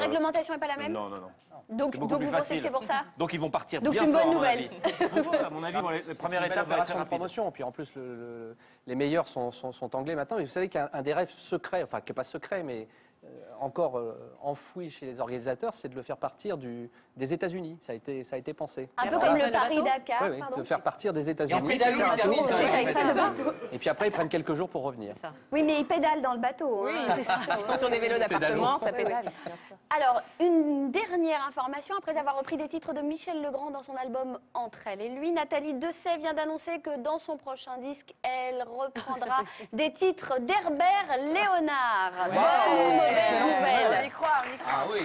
réglementation n'est pas la même? Non, non, non. Donc vous pensez que c'est pour ça? Donc ils vont partir Donc bien c'est une fort, bonne à mon nouvelle. avis. À mon avis, les premières étapes vont être très de rapides. promotion. Puis en plus, les meilleurs sont anglais maintenant. Et vous savez qu'un des rêves secrets, enfin qui n'est pas secret, mais encore enfoui chez les organisateurs, c'est de le faire partir des États-Unis. Ça a été pensé. Un peu comme le Paris-Dakar, Oui, oui, pardon. de faire partir des États-Unis. Et en pédalant, ils terminent. C'est ça, le bateau. Et puis après, ils prennent quelques jours pour revenir. Oui, mais ils pédalent dans le bateau. Oui, hein. c'est ça. Ils sont sur des vélos d'appartement, ça pédale, bien sûr. Alors, une dernière information. Après avoir repris des titres de Michel Legrand dans son album Entre elle et lui, Nathalie Dessay vient d'annoncer que dans son prochain disque, elle reprendra des titres d'Herbert Léonard. Bonne ou mauvaise nouvelle? On y croit, on y croit. Ah oui.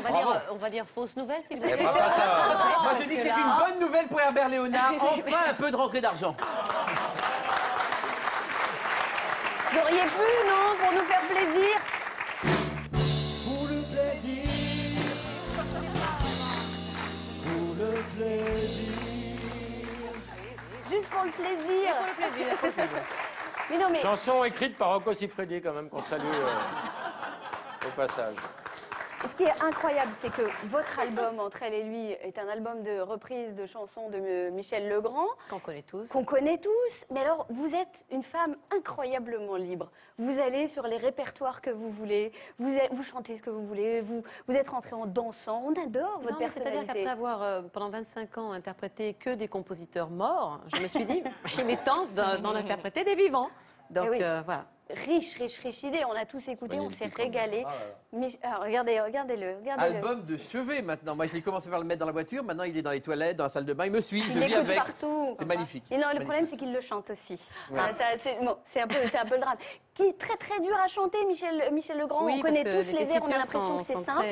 Alors, on va dire fausse nouvelle, s'il vous plaît. Moi, je dis que c'est une bonne nouvelle pour Herbert Léonard. Enfin, un peu de rentrée d'argent. Vous auriez pu, non, pour nous faire plaisir? Pour le plaisir, pour le plaisir. Juste pour le plaisir. Mais non, mais Chanson écrite par Rocco Siffredi, quand même, qu'on salue au passage. ce qui est incroyable, c'est que votre album Entre elle et lui est un album de reprise de chansons de Michel Legrand. Qu'on connaît tous. Qu'on connaît tous, mais alors vous êtes une femme incroyablement libre. Vous allez sur les répertoires que vous voulez, vous chantez ce que vous voulez, vous êtes rentré en dansant, on adore votre personnalité. C'est-à-dire qu'après avoir pendant 25 ans interprété que des compositeurs morts, je me suis dit qu'il est temps d'en interpréter des vivants. Donc oui. voilà. Riche idée, on a tous écouté, on s'est régalé. Alors, regardez-le. Album de chevet maintenant. Moi, je l'ai commencé par le mettre dans la voiture. Maintenant, il est dans les toilettes, dans la salle de bain. Il me suit. Je Il vis l'écoute avec. partout. C'est magnifique. Et non, le problème, c'est qu'il le chante aussi. Ah, c'est un peu le drame. Qui est très très dur à chanter, Michel Legrand. Oui, on connaît parce tous que les airs, on a tessitures l'impression que c'est sont simple.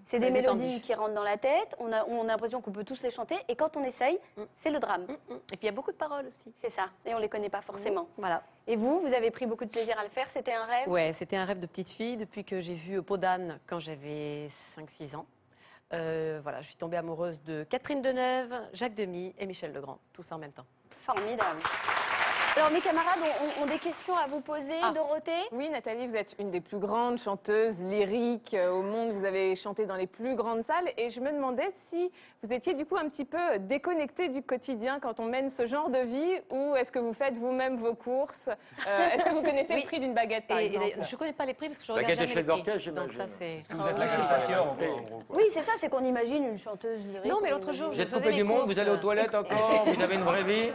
C'est des très mélodies étendues. qui rentrent dans la tête, on a l'impression qu'on peut tous les chanter, et quand on essaye, c'est le drame. Et puis il y a beaucoup de paroles aussi. C'est ça, et on les connaît pas forcément. Voilà. Et vous avez pris beaucoup de plaisir à le faire, c'était un rêve? Ouais, c'était un rêve de petite fille depuis que j'ai vu Peau d'âne quand j'avais 5-6 ans. Voilà, je suis tombée amoureuse de Catherine Deneuve, Jacques Demy et Michel Legrand, tout ça en même temps. Formidable. Alors mes camarades ont des questions à vous poser, Dorothée? Oui, Nathalie, vous êtes une des plus grandes chanteuses lyriques au monde. Vous avez chanté dans les plus grandes salles. Et je me demandais si vous étiez du coup un petit peu déconnectée du quotidien quand on mène ce genre de vie, ou est-ce que vous faites vous-même vos courses? Est-ce que vous connaissez le prix d'une baguette, par exemple? Je ne connais pas les prix parce que je regarde Baguette jamais de les chez prix. Dorcas, Donc ça, j'imagine. c'est... Vous êtes la Castafiore, en gros. quoi. Oui, c'est ça, c'est qu'on imagine une chanteuse lyrique. Non, mais l'autre jour, Vous êtes coupé du monde, vous allez aux toilettes encore, vous avez une vraie vie.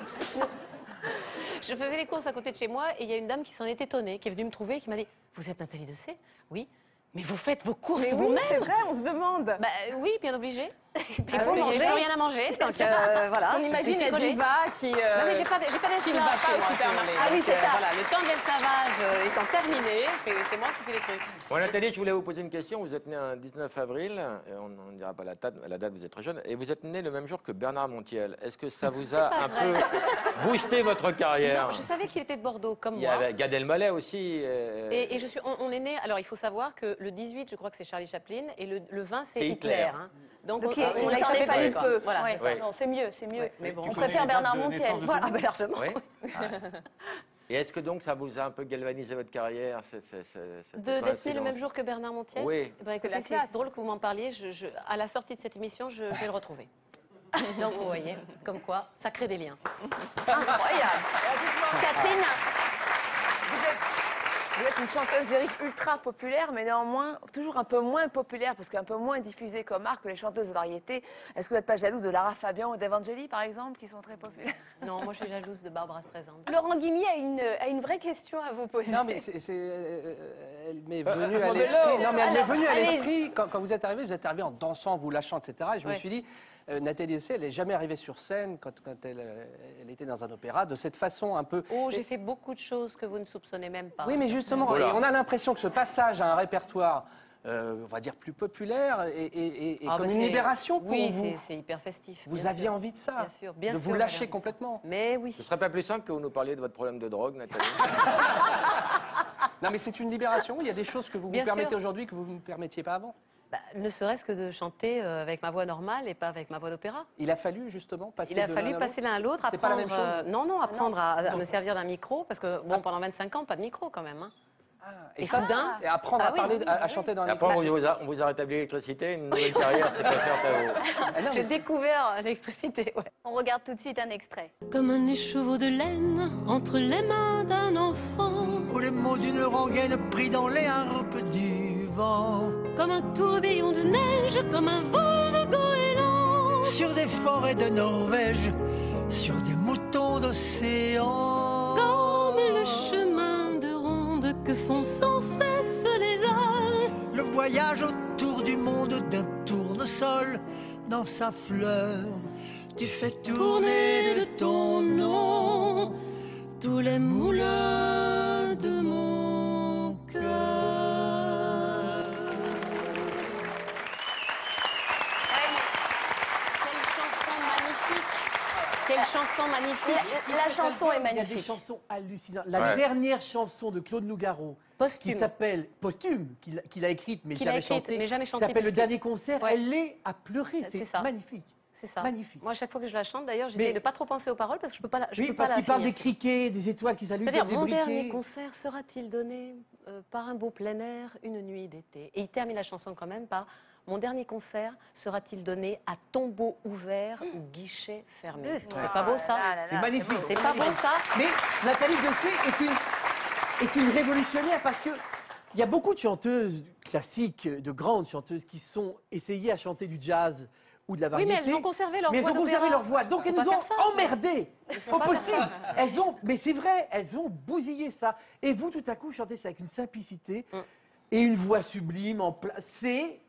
Je faisais les courses à côté de chez moi et il y a une dame qui s'en est étonnée, qui est venue me trouver et qui m'a dit « Vous êtes Nathalie Dessay ?» Oui. « Mais vous faites vos courses Mais oui, vous-même » c'est vrai, on se demande. Bah oui, bien obligé. Puis Parce pour qu'il n'y manger. avait plus rien à manger. Donc voilà. On imagine la collée. diva qui... Non, mais j'ai pas d'esclave qui ne va pas chez au moi, si vous supermarché. voulez. Ah oui, Donc, c'est ça. Voilà, le temps de l'esclavage étant terminé, c'est moi qui fais les trucs. Bon, Nathalie, je voulais vous poser une question. Vous êtes née un 19 avril, et on ne dira pas la date, vous êtes très jeune, et vous êtes née le même jour que Bernard Montiel. Est-ce que ça vous a un peu boosté votre carrière? Non, je savais qu'il était de Bordeaux, comme Il y moi. avait Gad Elmaleh aussi. Et on est né. Alors il faut savoir que le 18, je crois que c'est Charlie Chaplin, et le 20, c'est C'est Hitler. Hitler. Hein. Donc Donc on il l'a s'en échappé est fallu quoi. peu. Voilà, Ouais, c'est ça. non, c'est mieux, c'est mieux. Mais bon. On préfère Bernard Montiel. Voilà. Ah, ben largement. Oui. Et est-ce que donc ça vous a un peu galvanisé votre carrière D'être né le même jour que Bernard Montiel? Oui. Eh ben, écoutez, la classe. c'est drôle que vous m'en parliez. À la sortie de cette émission, je vais le retrouver. Donc vous voyez, comme quoi, ça crée des liens. Incroyable. Catherine, Vous êtes une chanteuse lyrique ultra populaire, mais néanmoins toujours un peu moins populaire, parce qu'un peu moins diffusée comme art que les chanteuses de variété. Est-ce que vous n'êtes pas jalouse de Lara Fabian ou d'Evangélie, par exemple, qui sont très populaires? Non, moi je suis jalouse de Barbara Streisand. Laurent Guimy a une vraie question à vous poser. Non, mais elle m'est venue à l'esprit. Non, mais elle m'est venue à allez. l'esprit quand vous êtes arrivé en dansant, vous lâchant, etc. Et je me Ouais. suis dit, Nathalie Dessay, elle n'est jamais arrivée sur scène quand elle était dans un opéra de cette façon un peu. Oh, j'ai fait beaucoup de choses que vous ne soupçonnez même pas. Oui, mais justement, Voilà. et on a l'impression que ce passage à un répertoire, on va dire plus populaire, est Ah, comme bah, une c'est- libération pour oui, vous. c'est hyper festif. Vous bien aviez sûr. envie de ça, Bien sûr, bien de sûr, vous j'avais lâcher envie de ça. complètement. Mais oui. Ce serait pas plus simple que vous nous parliez de votre problème de drogue, Nathalie? Non, mais c'est une libération. Il y a des choses que vous Bien vous permettez sûr. aujourd'hui que vous ne vous permettiez pas avant. Bah, ne serait-ce que de chanter avec ma voix normale et pas avec ma voix d'opéra. Il a fallu justement passer Il a de fallu l'un à passer l'autre. l'un à l'autre, C'est pas la apprendre. même chose. Non, apprendre à me servir d'un micro, parce que bon, pendant 25 ans, pas de micro quand même. Hein. Et soudain, et apprendre Ah à oui, parler, oui, à oui. chanter dans Et les après, on vous a rétabli l'électricité, une nouvelle carrière s'est offerte à vous. j'ai découvert l'électricité. Ouais. On regarde tout de suite un extrait. Comme un écheveau de laine entre les mains d'un enfant, Ou les mots d'une rengaine pris dans les harpes du vent. comme un tourbillon de neige, comme un vol de goéland. Sur des forêts de Norvège, sur des moutons d'océan. Comme le chemin de ronde que font sans cesse les hommes. Le voyage autour du monde d'un tournesol dans sa fleur. Tu fais tourner de ton nom tous les moulins de mon cœur. Ouais, mais quelle chanson magnifique. La chanson est Il y a des magnifique. chansons hallucinantes. La Ouais. dernière chanson de Claude Nougaro, qui Posthume. s'appelle Posthume, qu'il a écrite mais Qu'il a jamais écrite, chantée, mais jamais qui chantée, s'appelle Le parce que- Dernier Concert, Ouais. elle est à pleurer. C'est C'est ça. magnifique. C'est ça. Magnifique. Moi, à chaque fois que je la chante, d'ailleurs, j'essaie Mais- de ne pas trop penser aux paroles parce que je peux pas la, je Oui, peux pas parce la qu'il parle des finir. criquets, des étoiles qui s'allument, C'est-à-dire, des mon dernier briquets. concert sera-t-il donné par un beau plein air, une nuit d'été. Et il termine la chanson quand même par mon dernier concert sera-t-il donné à tombeau ouvert ou guichet fermé. C'est pas beau ça C'est magnifique. C'est pas beau ça Mais Nathalie Dessay est une révolutionnaire parce que il y a beaucoup de chanteuses classiques, de grandes chanteuses qui sont essayées à chanter du jazz ou de la Oui, variété. mais elles ont conservé leur Mais voix elles ont conservé d'opéra. leur voix. Donc Faut elles pas nous ont faire ça. emmerdés au possible. Elles ont, mais c'est vrai, elles ont bousillé ça. Et vous, tout à coup, chantez ça avec une simplicité et une voix sublime en place. C'est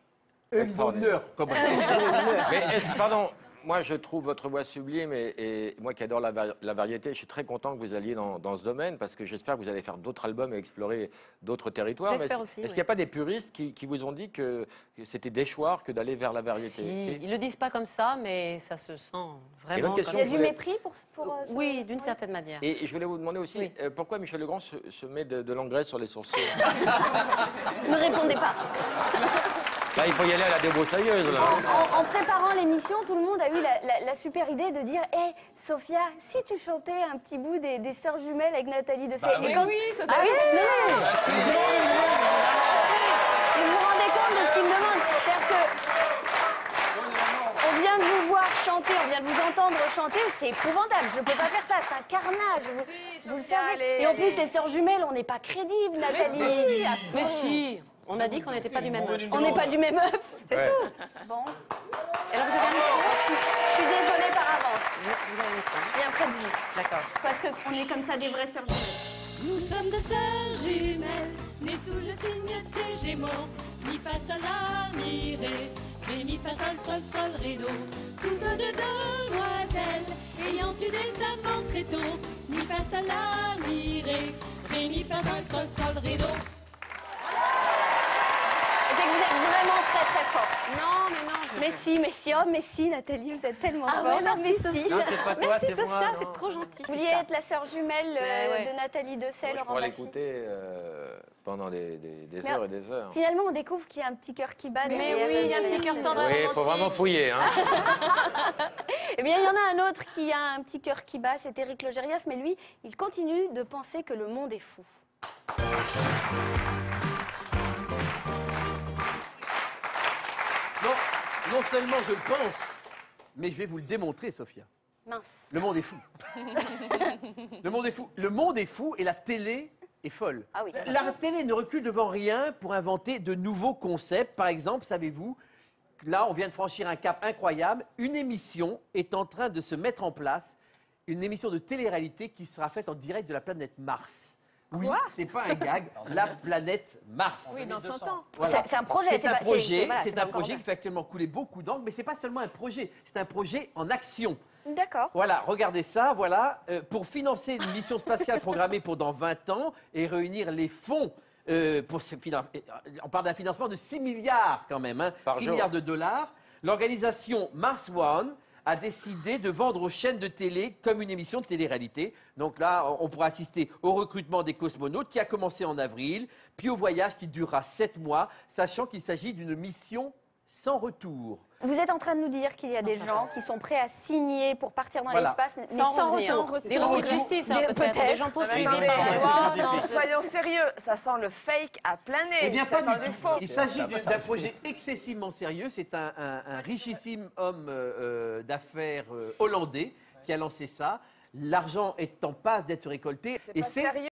un Extraordinaire. bonheur. Comme Mais pardon, moi je trouve votre voix sublime et moi qui adore la variété, je suis très content que vous alliez dans ce domaine parce que j'espère que vous allez faire d'autres albums et explorer d'autres territoires. Mais J'espère est-ce aussi, est-ce oui. qu'il n'y a pas des puristes qui vous ont dit que c'était déchoir que d'aller vers la variété Si, ils le disent pas comme ça, mais ça se sent vraiment. l'autre question, Il y a comme- du je voulais- mépris pour Oui, d'une certaine manière. Et je voulais vous demander aussi, Oui. pourquoi Michel Legrand se met de l'engrais sur les sourcils? Ne répondez pas. Là, il faut y aller à la débroussailleuse, là. En préparant l'émission, tout le monde a eu la super idée de dire Hé, Sophia, si tu chantais un petit bout des sœurs jumelles avec Nathalie Dessay. Mais Et quand- oui, ça Ah oui, non, non. Et vous vous rendez compte de ce qu'il me demande? C'est-à-dire que on vient de vous voir chanter, on vient de vous entendre chanter, c'est épouvantable. Je ne peux pas faire ça, c'est un carnage. Vous le savez. allez, Et en plus, allez. les sœurs jumelles, on n'est pas crédibles, Nathalie. Mais si, on a dit qu'on n'était pas du même œuf. On n'est pas du même œuf, c'est Ouais. tout. Bon, Alors vous avez un micro je suis désolée par avance. Vous avez un micro. Bien près de vous. D'accord. Parce qu'on est comme ça des vraies sœurs jumelles. Nous sommes deux sœurs jumelles, nées sous le signe des Gémeaux. Mi fa sol la mi ré, ré mi fa sol sol sol ré do. Toutes deux demoiselles, ayant eu des amants très tôt. Mi fa sol la mi ré mi fa sol sol sol ré do. C'est que vous êtes vraiment très très forte. Non, mais non. Mais si, Nathalie, vous êtes tellement Ah forte. ouais, merci, mais Sophie. si. Non, c'est pas toi, Merci c'est moi. Sophia, non. c'est trop gentil. Vous vouliez être la sœur jumelle Mais ouais. de Nathalie Dessay, Moi, je Laurent pourrais Baffy. l'écouter pendant des Mais heures et des heures. Finalement, on découvre qu'il y a un petit cœur qui bat. Mais derrière. oui, il y a un petit cœur tendre et Oui, il faut romantique. vraiment fouiller. Hein. Eh bien, il y en a un autre qui a un petit cœur qui bat, c'est Éric Logérias, mais lui, il continue de penser que le monde est fou. Non seulement je le pense, mais je vais vous le démontrer, Sophia. Mince. Le monde est fou. Le monde est fou. Le monde est fou et la télé est folle. Ah oui. La télé ne recule devant rien pour inventer de nouveaux concepts. Par exemple, savez-vous, là, on vient de franchir un cap incroyable. Une émission est en train de se mettre en place, une émission de télé-réalité qui sera faite en direct de la planète Mars. Oui, c'est pas un gag, la planète Mars. Oui, dans 100 ans. Voilà. C'est un projet. C'est un pas- projet, voilà, c'est pas un encore projet qui fait actuellement couler beaucoup d'encre, mais c'est pas seulement un projet, c'est un projet en action. D'accord. Voilà, regardez ça, voilà. Pour financer une mission spatiale programmée pour dans 20 ans et réunir les fonds pour on parle d'un financement de 6 milliards quand même, hein, Par 6 jour. milliards de dollars. L'organisation Mars One a décidé de vendre aux chaînes de télé comme une émission de télé-réalité. Donc là, on pourra assister au recrutement des cosmonautes qui a commencé en avril, puis au voyage qui durera 7 mois, sachant qu'il s'agit d'une mission sans retour. Vous êtes en train de nous dire qu'il y a des gens qui sont prêts à signer pour partir dans Voilà. l'espace, mais Sans sans revenir. retour. Des recours de justice, hein, peut-être. Des gens poursuivis. Attendez, Ouais, non, c'est soyons sérieux, ça sent le fake à plein nez. Eh bien, ça pas sent du du tout. faux. Il s'agit d'un projet excessivement sérieux. C'est un richissime homme d'affaires hollandais qui a lancé ça. L'argent est en passe d'être récolté. C'est pas sérieux.